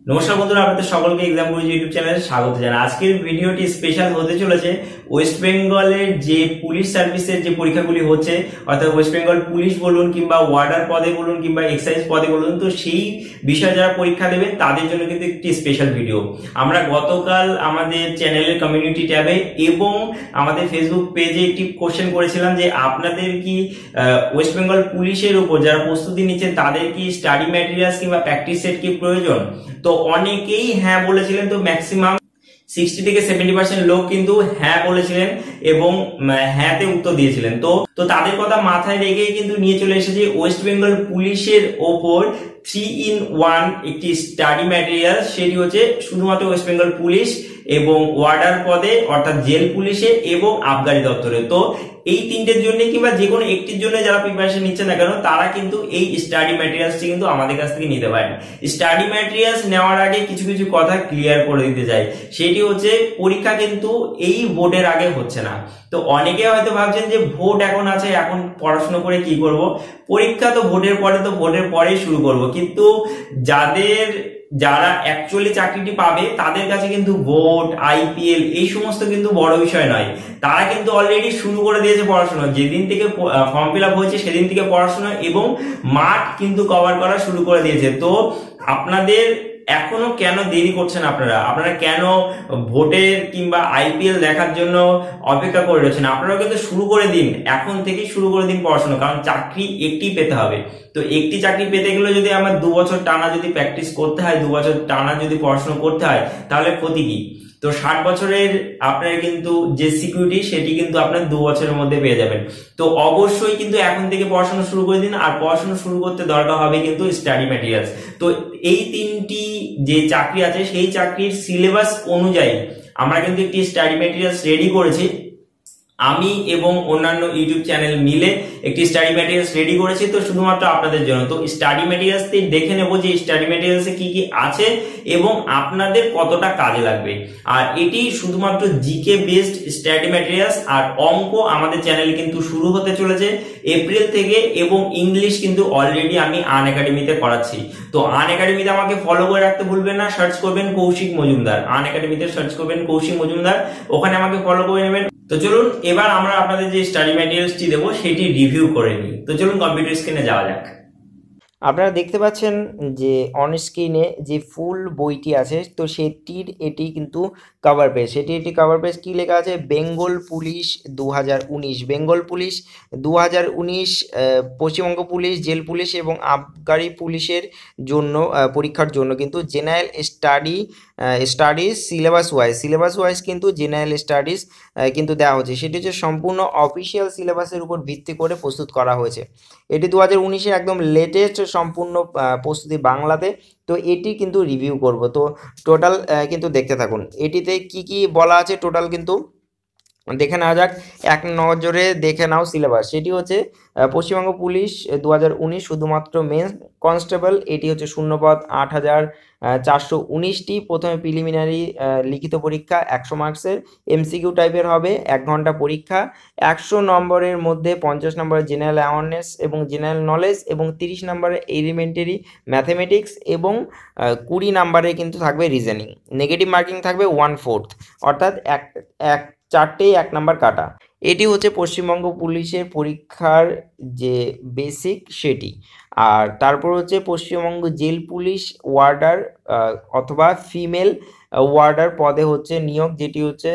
নমস্কার বন্ধুরা, আপনাদের সকলকে এক্সাম গুরুজি ইউটিউব চ্যানেলে স্বাগত জানাই। আজকের ভিডিওটি স্পেশাল হতে চলেছে ওয়েস্ট বেঙ্গলের যে পুলিশ সার্ভিসের যে পরীক্ষাগুলি হচ্ছে, অর্থাৎ ওয়েস্ট বেঙ্গল পুলিশ বলুন কিংবা ওয়ার্ডার পদে বলুন কিংবা এক্সাইজ পদে বলুন, তো সেই বিষয়ে যারা পরীক্ষা দেবেন তাদের জন্য কিন্তু একটি স্পেশাল ভিডিও। আমরা গতকাল আমাদের চ্যানেলের কমিউনিটি ট্যাবে এবং আমাদের ফেসবুক পেজে একটি কোশ্চেন করেছিলাম যে আপনাদের কি ওয়েস্ট বেঙ্গল পুলিশের উপর যারা প্রস্তুতি নিচ্ছেন তাদের কি স্টাডি ম্যাটেরিয়ালস কিংবা প্র্যাকটিস সেট কি প্রয়োজন। তো অনেকেই হ্যাঁ বলেছিলেন, তো ম্যাক্সিমাম 60 থেকে 70% লোক কিন্তু হ্যাঁ বলেছিলেন এবং হ্যাঁতে উত্তর দিয়েছিলেন। তো তাদের কথা মাথায় রেখে কিন্তু নিয়ে চলে এসেছি ওয়েস্ট বেঙ্গল পুলিশের ওপর 3-in-1 একটি স্টাডি ম্যাটেরিয়াল। সেটি হচ্ছে শুধুমাত্র ওয়েস্ট বেঙ্গল পুলিশ এবং ওয়ার্ডার পদে অর্থাৎ জেল পুলিশে এবং আবগারি দপ্তরে। তো এই তিনটের জন্য কিংবা যে কোনো একটির জন্য যারা প্রিপারেশন নিচ্ছে না কেন তারা কিন্তু এই স্টাডি ম্যাটেরিয়ালসটি কিন্তু আমাদের কাছ থেকে নিতে পারেন। স্টাডি ম্যাটেরিয়ালস নেওয়ার আগে কিছু কিছু কথা ক্লিয়ার করে দিতে চাই। সেটি হচ্ছে পরীক্ষা কিন্তু এই ভোটের আগে হচ্ছে না। তো অনেকে হয়তো ভাবছেন যে ভোট এখন আছে, এখন পড়াশোনা করে কি করব, পরীক্ষা তো ভোটের পরে, তো ভোটের পরেই শুরু করব। কিন্তু যারা অ্যাকচুয়ালি চাকরিটি পাবে তাদের কাছে কিন্তু ভোট, আইপিএল এই সমস্ত কিন্তু বড় বিষয় নয়। তারা কিন্তু অলরেডি শুরু করে দিয়েছে পড়াশোনা। যেদিন থেকে ফর্ম ফিল আপ হয়েছে সেদিন থেকে পড়াশোনা এবং মাঠ কিন্তু কভার করা শুরু করে দিয়েছে। তো আপনাদের এখনো কেন দেরি করছেন, আপনারা কেন ভোটের কিংবা আইপিএল দেখার জন্য অপেক্ষা করে রয়েছেন? আপনারা কিন্তু শুরু করে দিন, এখন থেকেই শুরু করে দিন পড়াশোনা, কারণ চাকরি একটি পেতে হবে। তো একটি চাকরি পেতে গেলে যদি আমার 2 বছর টানা যদি প্র্যাকটিস করতে হয়, 2 বছর টানা যদি পড়াশোনা করতে হয়, তাহলে ক্ষতি কি? তো 60 বছরের আপনার কিন্তু যে সিকিউরিটি সেটি কিন্তু আপনার 2 বছরের মধ্যে পেয়ে যাবেন। তো অবশ্যই কিন্তু এখন থেকে পড়াশোনা শুরু করে দিন। আর পড়াশোনা শুরু করতে দরকার হবে কিন্তু স্টাডি ম্যাটেরিয়ালস। তো এই তিনটি যে চাকরি আছে সেই চাকরির সিলেবাস অনুযায়ী আমরা কিন্তু একটি স্টাডি ম্যাটেরিয়ালস রেডি করেছি। আমি এবং অন্যান্য ইউটিউব চ্যানেল মিলে একটি স্টাডি ম্যাটেরিয়ালস রেডি করেছি, তো শুধুমাত্র আপনাদের জন্য। তো স্টাডি ম্যাটেরিয়ালসটি দেখে নেব যে স্টাডি ম্যাটেরিয়ালসে কি কি আছে এবং আপনাদের কতটা কাজে লাগবে। আর এটি শুধুমাত্র জিকে বেসড স্টাডি ম্যাটেরিয়ালস। আর অঙ্ক আমাদের চ্যানেলে কিন্তু শুরু হতে চলেছে এপ্রিল থেকে, এবং ইংলিশ কিন্তু অলরেডি আমি আনএকাডেমিতে করাচ্ছি। তো আনএকাডেমিতে আমাকে ফলো করে রাখতে ভুলবেন না। সার্চ করবেন কৌশিক মজুমদার, আনএকাডেমিতে সার্চ করবেন কৌশিক মজুমদার, ওখানে আমাকে ফলো করে নেবেন। তো চলুন এবার আমরা আপনাদের যে স্টাডি ম্যাটেরিয়ালসটি দেবো সেটি রিভিউ করে নিই। তো চলুন কম্পিউটার স্ক্রিনে যাওয়া যাক। আপনারা দেখতে পাচ্ছেন যে অন স্ক্রিনে যে ফুল বইটি আছে, তো সেটির এটি কিন্তু কভার পেজ। এটি কভার পেজ কি লেখা আছে? বেঙ্গল পুলিশ 2019, বেঙ্গল পুলিশ 2019, পশ্চিমবঙ্গ পুলিশ, জেল পুলিশ এবং আবগারি পুলিশের জন্য পরীক্ষার জন্য কিন্তু জেনারেল স্টাডিজ সিলেবাস ওয়াইজ কিন্তু জেনারেল স্টাডিজ কিন্তু দেওয়া হচ্ছে। সেটি হচ্ছে সম্পূর্ণ অফিসিয়াল সিলেবাসের উপর ভিত্তি করে প্রস্তুত করা হয়েছে। এটি 2019-এর একদম লেটেস্ট সম্পূর্ণ প্রস্তুতি বাংলাতে। তো এটি কিন্তু রিভিউ করব। তো টোটাল কিন্তু দেখতে থাকুন। এটিতে কি কি বলা আছে টোটাল কিন্তু দেখে নেওয়া যাক। এক নজরে দেখে নাও সিলেবাস। সেটি হচ্ছে পশ্চিমবঙ্গ পুলিশ 2019 শুধুমাত্র মেন কনস্টেবল। এটি হচ্ছে শূন্যপদ 8419টি। প্রথমে প্রিলিমিনারি লিখিত পরীক্ষা 100 মার্কসের, এমসিকিউ টাইপের হবে, 1 ঘন্টা পরীক্ষা। 100 নম্বরের মধ্যে 50 নম্বরের জেনারেল অ্যাওয়ারনেস এবং জেনারেল নলেজ, এবং 30 নম্বরের এলিমেন্টারি ম্যাথমেটিক্স, এবং 20 নম্বরে কিন্তু থাকবে রিজনিং। নেগেটিভ মার্কিং থাকবে 1/4, অর্থাৎ এক 4টেই 1 নাম্বার কাটা। এটি হচ্ছে পশ্চিমবঙ্গ পুলিশের পরীক্ষার যে বেসিক সেটি। আর তারপর হচ্ছে পশ্চিমবঙ্গ জেল পুলিশ ওয়ার্ডার অথবা ফিমেল ওয়ার্ডার পদে হচ্ছে নিয়োগ, যেটি হচ্ছে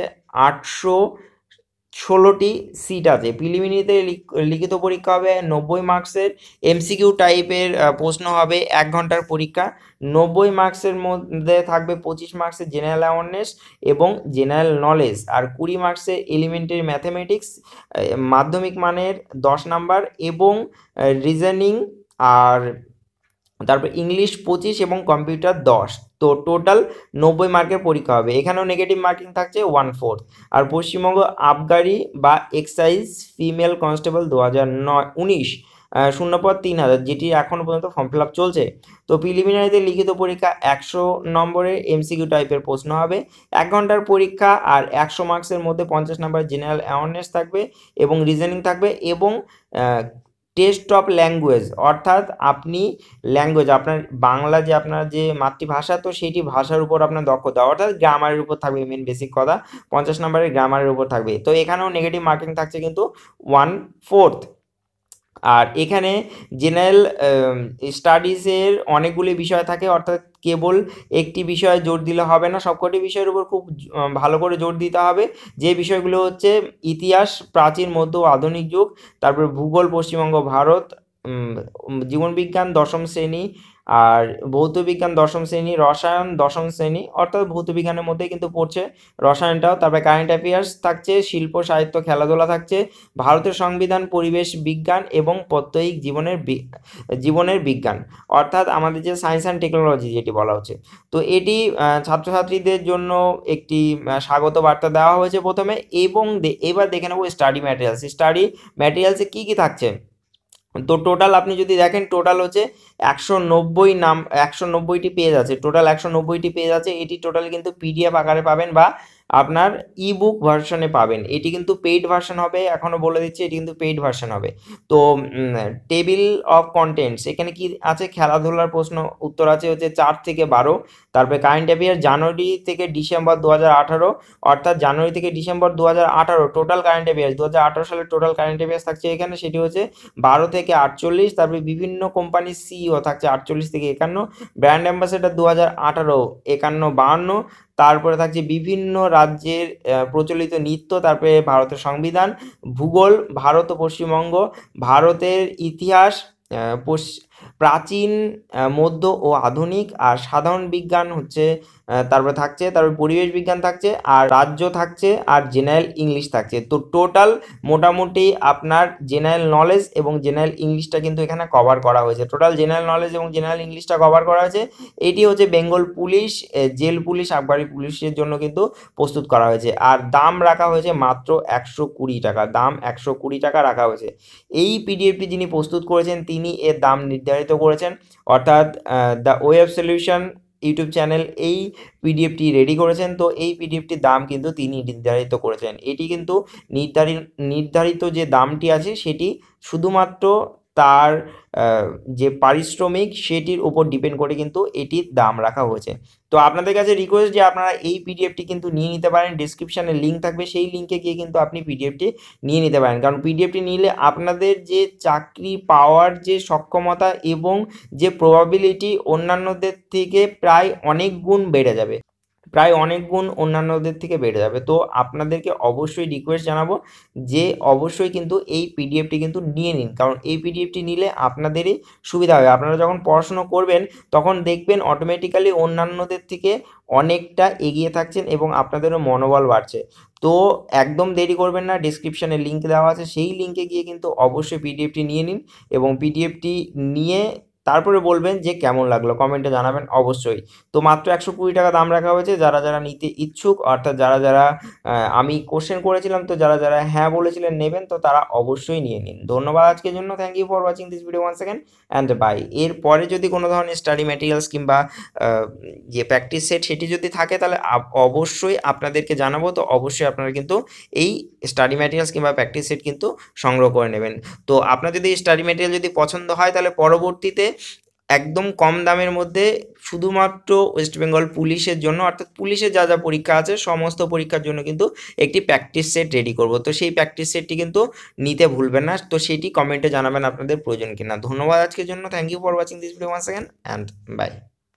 816টি সিট আছে। প্রিলিমিনারিতে লিখিত পরীক্ষা হবে 90 মার্কসের, এমসিকিউ টাইপের প্রশ্ন হবে, 1 ঘন্টার পরীক্ষা। 90 মার্কসের মধ্যে থাকবে 25 মার্কসের জেনারেল অ্যাওয়ারনেস এবং জেনারেল নলেজ, আর 20 মার্কসের এলিমেন্টারি ম্যাথমেটিক্স মাধ্যমিক মানের 10 নাম্বার, এবং রিজনিং, আর তারপর ইংলিশ 25 এবং কম্পিউটার 10। তো টোটাল 90 মার্কের পরীক্ষা হবে। এখানেও নেগেটিভ মার্কিং থাকছে 1/4। আর পশ্চিমবঙ্গ আবগারি বা এক্সাইজ ফিমেল কনস্টেবল 2019 শূন্যপদ 3000, যেটি এখনও পর্যন্ত ফর্ম ফিল আপ চলছে। তো প্রিলিমিনারিতে লিখিত পরীক্ষা 100 নম্বরের এমসিকিউ টাইপের প্রশ্ন হবে, 1 ঘন্টার পরীক্ষা, আর 100 মার্কসের মধ্যে 50 নম্বর জেনারেল অ্যাওয়ারনেস থাকবে এবং রিজনিং থাকবে, এবং টেস্ট অফ ল্যাঙ্গুয়েজ, অর্থাৎ আপনি ল্যাঙ্গুয়েজ আপনার বাংলা যে আপনার যে মাতৃভাষা, তো সেইটি ভাষার উপর আপনার দক্ষতা, অর্থাৎ গ্রামারের উপর থাকবে মেন বেসিক কথা, 50 নম্বরের গ্রামারের উপর থাকবে। তো এখানেও নেগেটিভ মার্কিং থাকছে কিন্তু 1/4। আর এখানে জেনারেল স্টাডিজের অনেকগুলি বিষয় থাকে, অর্থাৎ কেবল একটি বিষয়ে জোর দিলে হবে না, সবকটি বিষয়ের উপর খুব ভালো করে জোর দিতে হবে। যে বিষয়গুলো হচ্ছে ইতিহাস, প্রাচীন, মধ্য ও আধুনিক যুগ, তারপরে ভূগোল, পশ্চিমবঙ্গ, ভারত, জীবনবিজ্ঞান দশম শ্রেণী, আর ভৌতবিজ্ঞান দশম শ্রেণী, রসায়ন দশম শ্রেণী, অর্থাৎ ভৌতবিজ্ঞানের মধ্যেই কিন্তু পড়ছে রসায়নটাও। তারপরে কারেন্ট অ্যাফেয়ার্স থাকছে, শিল্প, সাহিত্য, খেলাধুলা থাকছে, ভারতের সংবিধান, পরিবেশ বিজ্ঞান এবং প্রাত্যহিক জীবনের বিজ্ঞান, অর্থাৎ আমাদের যে সায়েন্স অ্যান্ড টেকনোলজি যেটি বলা হচ্ছে। তো এটি ছাত্রছাত্রীদের জন্য একটি স্বাগত বার্তা দেওয়া হয়েছে প্রথমে। এবং এবার দেখে নেবো স্টাডি ম্যাটেরিয়ালসে কী কী থাকছে। তো টোটাল আপনি যদি দেখেন, টোটাল হচ্ছে 190টি পেজ আছে, টোটাল 190টি পেজ আছে। এটি টোটাল কিন্তু পিডিএফ আকারে পাবেন বা আপনার ইবুক ভার্সনে পাবেন। এটি কিন্তু পেইড ভার্সন হবে, এখনও বলে দিচ্ছি, এটি কিন্তু পেইড ভার্সন হবে। তো টেবিল অফ কন্টেন্টস এখানে কি আছে, খেলাধুলার প্রশ্ন উত্তর আছে হচ্ছে 4 থেকে 12। তারপরে কারেন্ট অ্যাফেয়ার জানুয়ারি থেকে ডিসেম্বর 2018, অর্থাৎ জানুয়ারি থেকে ডিসেম্বর 2018 টোটাল কারেন্ট অ্যাফেয়ার্স, 2018 সালের টোটাল কারেন্ট অ্যাফেয়ার্স থাকছে এখানে, সেটি হচ্ছে 12 থেকে 48। তারপরে বিভিন্ন কোম্পানির সিইও থাকছে 48 থেকে 51। Brand ambassador 2018 51-52। তারপরে থাকছে বিভিন্ন রাজ্যের প্রচলিত নৃত্য, তারপরে ভারতের সংবিধান, ভূগোল, ভারত ও পশ্চিমবঙ্গ, ভারতের ইতিহাস, প্রাচীন, মধ্য ও আধুনিক, আর সাধারণ বিজ্ঞান হচ্ছে তারপরে থাকছে, তারপরে পরিবেশ বিজ্ঞান থাকছে, আর রাজ্য থাকছে, আর জেনারেল ইংলিশ থাকছে। তো টোটাল মোটামুটি আপনার জেনারেল নলেজ এবং জেনারেল ইংলিশটা কিন্তু এখানে কভার করা হয়েছে। টোটাল জেনারেল নলেজ এবং জেনারেল ইংলিশটা কভার করা হয়েছে। এটি হচ্ছে বেঙ্গল পুলিশ, জেল পুলিশ, আবগারি পুলিশের জন্য কিন্তু প্রস্তুত করা হয়েছে। আর দাম রাখা হয়েছে মাত্র 120 টাকা, দাম 120 টাকা রাখা হয়েছে। এই পিডিএফটি যিনি প্রস্তুত করেছেন তিনি এর দাম নির্ধারিত করেছেন, অর্থাৎ the web solution YouTube channel এই পিডিএফটি রেডি করেছেন। তো এই পিডিএফটির দাম কিন্তু তিনি নির্ধারিত করেছেন। এটি কিন্তু নির্ধারিত যে দামটি আছে সেটি শুধুমাত্র তার যে পারিশ্রমিক সেটির উপর ডিপেন্ড করে কিন্তু এটির দাম রাখা হয়েছে। তো আপনাদের কাছে রিকোয়েস্ট যে আপনারা এই পিডিএফটি কিন্তু নিয়ে নিতে পারেন, ডিসক্রিপশানে লিঙ্ক থাকবে, সেই লিঙ্কে গিয়ে কিন্তু আপনি পিডিএফটি নিয়ে নিতে পারেন। কারণ পিডিএফটি নিলে আপনাদের যে চাকরি পাওয়ার যে সক্ষমতা এবং যে প্রবাবিলিটি অন্যান্যদের থেকে প্রায় অনেক গুণ বেড়ে যাবে, অন্যান্যদের থেকে বেড়ে যাবে। তো আপনাদেরকে অবশ্যই রিকোয়েস্ট জানাবো যে অবশ্যই কিন্তু এই পিডিএফটি কিন্তু নিয়ে নিন, কারণ এই পিডিএফটি নিলে আপনাদেরই সুবিধা হবে। আপনারা যখন পড়াশুনো করবেন তখন দেখবেন অটোমেটিক্যালি অন্যান্যদের থেকে অনেকটা এগিয়ে থাকছেন এবং আপনাদেরও মনোবল বাড়ছে। তো একদম দেরি করবেন না, ডিসক্রিপশানে লিঙ্ক দেওয়া আছে, সেই লিঙ্কে গিয়ে কিন্তু অবশ্যই পিডিএফটি নিয়ে নিন এবং পিডিএফটি নিয়ে তারপরে বলবেন যে কেমন লাগলো, কমেন্টে জানাবেন অবশ্যই। তো মাত্র 120 টাকা দাম রাখা হয়েছে। যারা যারা নিতে ইচ্ছুক, অর্থাৎ যারা যারা আমি কোশ্চেন করেছিলাম, তো যারা যারা হ্যাঁ বলেছিলেন নেবেন, তো তারা অবশ্যই নিয়ে নিন। ধন্যবাদ আজকের জন্য, thank you for watching this video once second and bye. এরপরে যদি কোনো ধরনের স্টাডি ম্যাটেরিয়ালস কিংবা যে প্র্যাকটিস সেট সেটি যদি থাকে তাহলে অবশ্যই আপনাদেরকে জানাবো। তো অবশ্যই আপনারা কিন্তু এই স্টাডি ম্যাটেরিয়ালস কিংবা প্র্যাকটিস সেট কিন্তু সংগ্রহ করে নেবেন। তো আপনার যদি স্টাডি ম্যাটেরিয়াল যদি পছন্দ হয় তাহলে পরবর্তীতে একদম কম দামের মধ্যে শুধুমাত্র ওয়েস্ট বেঙ্গল পুলিশের জন্য, অর্থাৎ পুলিশের যা যা পরীক্ষা আছে সমস্ত পরীক্ষার জন্য কিন্তু একটি প্র্যাকটিস সেট রেডি করব। তো সেই প্র্যাকটিস সেটটি কিন্তু নিতে ভুলবেন না। তো সেটি কমেন্টে জানাবেন আপনাদের প্রয়োজন কিনা। ধন্যবাদ আজকের জন্য, thank you for watching this video once second and by.